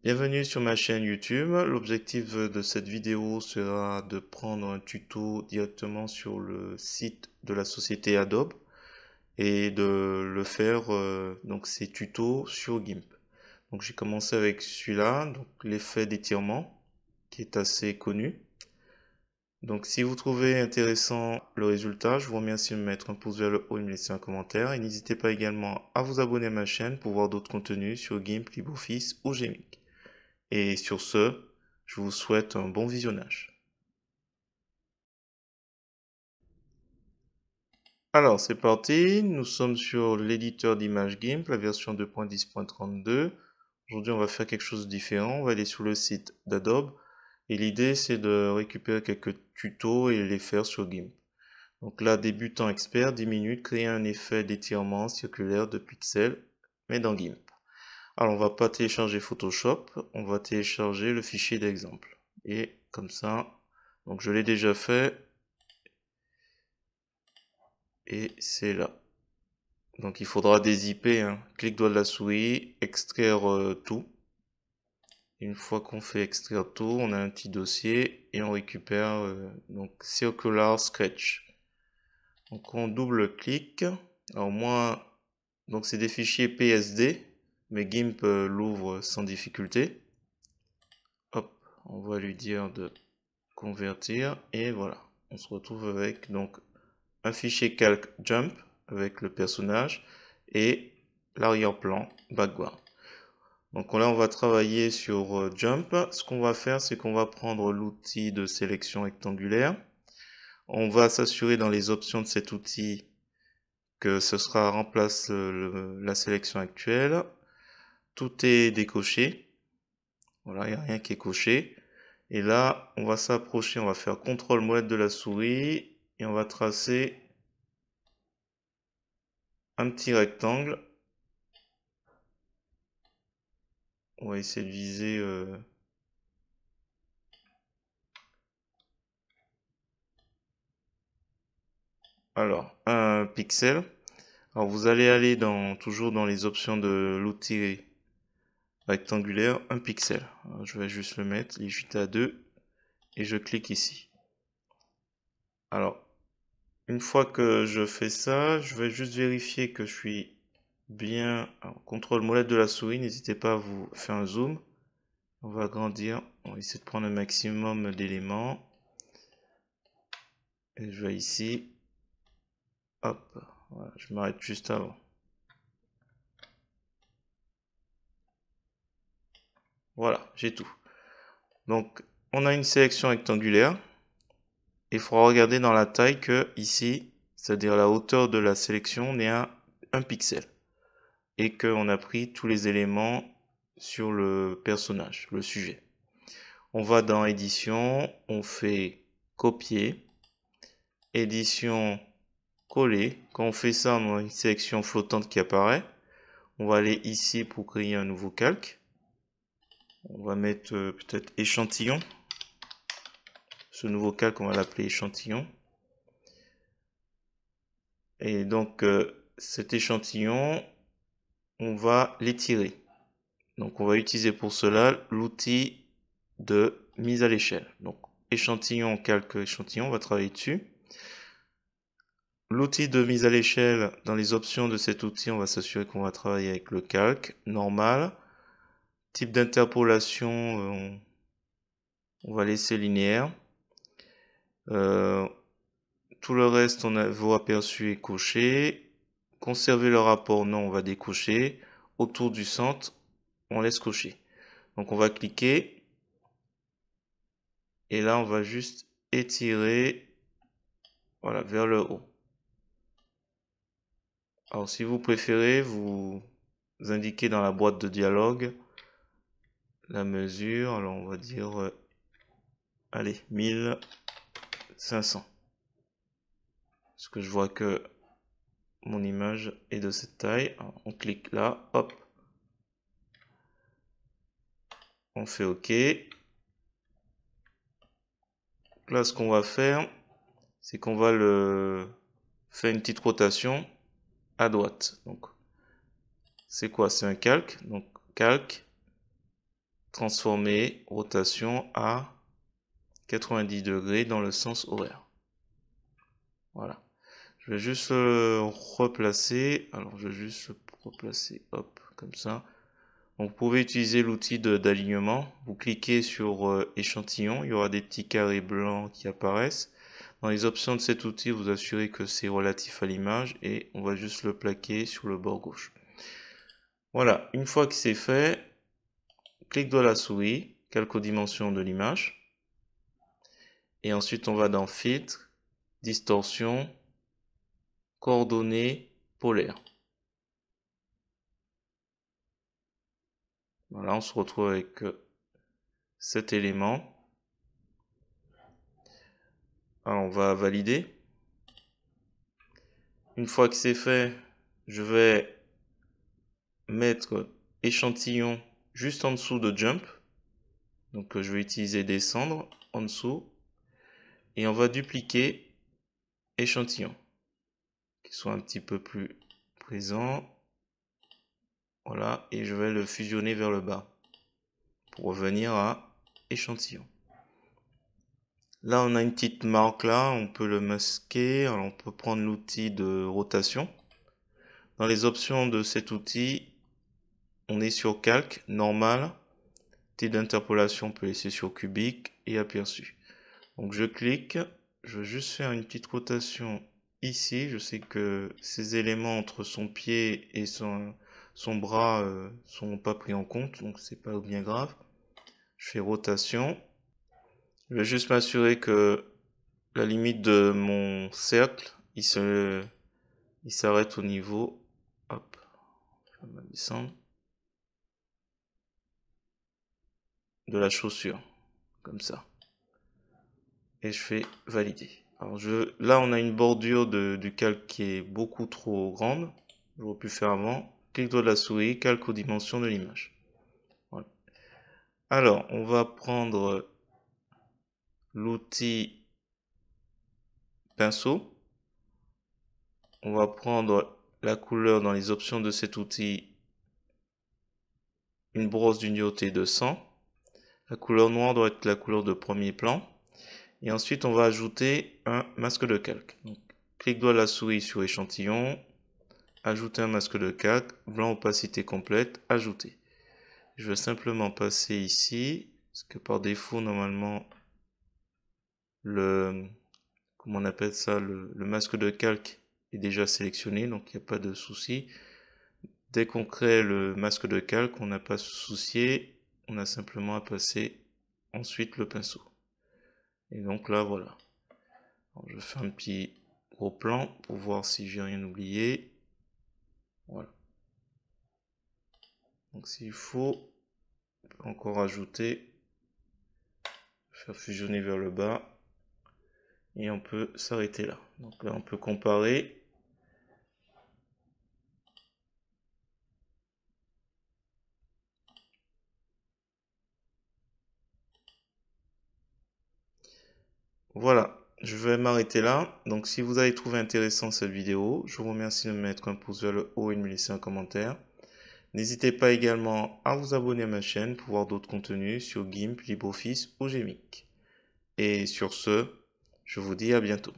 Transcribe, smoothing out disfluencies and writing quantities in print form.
Bienvenue sur ma chaîne YouTube. L'objectif de cette vidéo sera de prendre un tuto directement sur le site de la société Adobe et de le faire, donc ces tutos sur GIMP. Donc j'ai commencé avec celui-là, donc l'effet d'étirement qui est assez connu. Donc si vous trouvez intéressant le résultat, je vous remercie de me mettre un pouce vers le haut et de me laisser un commentaire. Et n'hésitez pas également à vous abonner à ma chaîne pour voir d'autres contenus sur GIMP, LibreOffice ou Gmix. Et sur ce, je vous souhaite un bon visionnage. Alors, c'est parti. Nous sommes sur l'éditeur d'image GIMP, la version 2.10.32. Aujourd'hui, on va faire quelque chose de différent. On va aller sur le site d'Adobe. Et l'idée, c'est de récupérer quelques tutos et les faire sur GIMP. Donc là, débutant expert, 10 minutes, créer un effet d'étirement circulaire de pixels, mais dans GIMP. Alors, on va pas télécharger Photoshop, on va télécharger le fichier d'exemple. Et comme ça, donc je l'ai déjà fait, et c'est là. Donc il faudra dézipper, hein. Clic droit de la souris, extraire tout. Une fois qu'on fait extraire tout, on a un petit dossier et on récupère donc Circular Sketch. Donc on double-clique. Alors moi, donc c'est des fichiers PSD, mais GIMP l'ouvre sans difficulté. Hop, on va lui dire de convertir et voilà. On se retrouve avec donc un fichier calque jump avec le personnage et l'arrière-plan background. Donc là, on va travailler sur jump. Ce qu'on va faire, c'est qu'on va prendre l'outil de sélection rectangulaire. On va s'assurer dans les options de cet outil que ce sera remplace la sélection actuelle. Tout est décoché. Voilà, il n'y a rien qui est coché. Et là, on va s'approcher, on va faire CTRL molette de la souris et on va tracer un petit rectangle. On va essayer de viser alors un pixel. Alors vous allez aller toujours dans les options de l'outil rectangulaire, un pixel. Alors, je vais juste le mettre, limité à 2 et je clique ici. Alors une fois que je fais ça, je vais juste vérifier que je suis bien. Alors, contrôle molette de la souris, n'hésitez pas à vous faire un zoom. On va agrandir, on va essayer de prendre un maximum d'éléments. Et je vais ici. Hop, voilà, je m'arrête juste avant. Voilà, j'ai tout. Donc, on a une sélection rectangulaire. Il faudra regarder dans la taille que ici, c'est-à-dire la hauteur de la sélection, on est à 1 pixel. Et qu'on a pris tous les éléments sur le personnage, le sujet. On va dans édition, on fait copier, édition, coller. Quand on fait ça, on a une sélection flottante qui apparaît. On va aller ici pour créer un nouveau calque. On va mettre peut-être échantillon. Ce nouveau calque, on va l'appeler échantillon. Et donc, cet échantillon, on va l'étirer. Donc, on va utiliser pour cela l'outil de mise à l'échelle. Donc, échantillon, calque, échantillon, on va travailler dessus. L'outil de mise à l'échelle, dans les options de cet outil, on va s'assurer qu'on va travailler avec le calque normal. Type d'interpolation, on va laisser linéaire. Tout le reste, on a vos aperçus et coché. Conserver le rapport, non, on va décocher. Autour du centre, on laisse cocher. Donc on va cliquer. Et là, on va juste étirer, voilà, vers le haut. Alors si vous préférez, vous indiquez dans la boîte de dialogue la mesure. Alors on va dire, allez, 1500. Parce que je vois que mon image est de cette taille. Alors, on clique là, hop. On fait OK. Là, ce qu'on va faire, c'est qu'on va le faire une petite rotation à droite. Donc, c'est quoi? C'est un calque. Donc, calque, transformer rotation à 90 degrés dans le sens horaire. Voilà. Je vais juste replacer. Alors, je vais juste replacer, hop, comme ça. Donc, vous pouvez utiliser l'outil d'alignement. Vous cliquez sur échantillon. Il y aura des petits carrés blancs qui apparaissent. Dans les options de cet outil, vous assurez que c'est relatif à l'image et on va juste le plaquer sur le bord gauche. Voilà. Une fois que c'est fait, clic droit de la souris, calque aux dimensions de l'image. Et ensuite, on va dans Filtre, Distorsion, Coordonnées, Polaires. Voilà, on se retrouve avec cet élément. Alors, on va valider. Une fois que c'est fait, je vais mettre échantillon juste en dessous de Jump. Donc, je vais utiliser descendre en dessous. Et on va dupliquer échantillon. Qu'il soit un petit peu plus présent. Voilà, et je vais le fusionner vers le bas. Pour revenir à échantillon. Là, on a une petite marque là, on peut le masquer. Alors, on peut prendre l'outil de rotation. Dans les options de cet outil, on est sur calque, normal, type d'interpolation, on peut laisser sur cubique et aperçu. Donc, je clique, je vais juste faire une petite rotation ici. Je sais que ces éléments entre son pied et son bras sont pas pris en compte, donc c'est pas bien grave. Je fais rotation. Je vais juste m'assurer que la limite de mon cercle, il s'arrête au niveau, hop, je vais descendre, de la chaussure, comme ça. Et je fais valider. Alors là, on a une bordure du calque qui est beaucoup trop grande. J'aurais pu faire avant. Clic droit de la souris, calque aux dimensions de l'image. Voilà. Alors, on va prendre l'outil pinceau. On va prendre la couleur dans les options de cet outil, une brosse d'unité de 100. La couleur noire doit être la couleur de premier plan. Et ensuite, on va ajouter un masque de calque. Donc, clic droit de la souris sur échantillon, ajouter un masque de calque, blanc opacité complète, ajouter. Je vais simplement passer ici, parce que par défaut, normalement, comment on appelle ça, le masque de calque est déjà sélectionné, donc il n'y a pas de souci. Dès qu'on crée le masque de calque, on n'a pas à se soucier, on a simplement à passer ensuite le pinceau. Et donc là, voilà. Alors, je fais un petit gros plan pour voir si j'ai rien oublié. Voilà. Donc s'il faut, on peut encore ajouter, faire fusionner vers le bas. Et on peut s'arrêter là. Donc là, on peut comparer. Voilà, je vais m'arrêter là. Donc si vous avez trouvé intéressant cette vidéo, je vous remercie de me mettre un pouce vers le haut et de me laisser un commentaire. N'hésitez pas également à vous abonner à ma chaîne pour voir d'autres contenus sur GIMP, LibreOffice ou GMIC. Et sur ce, je vous dis à bientôt.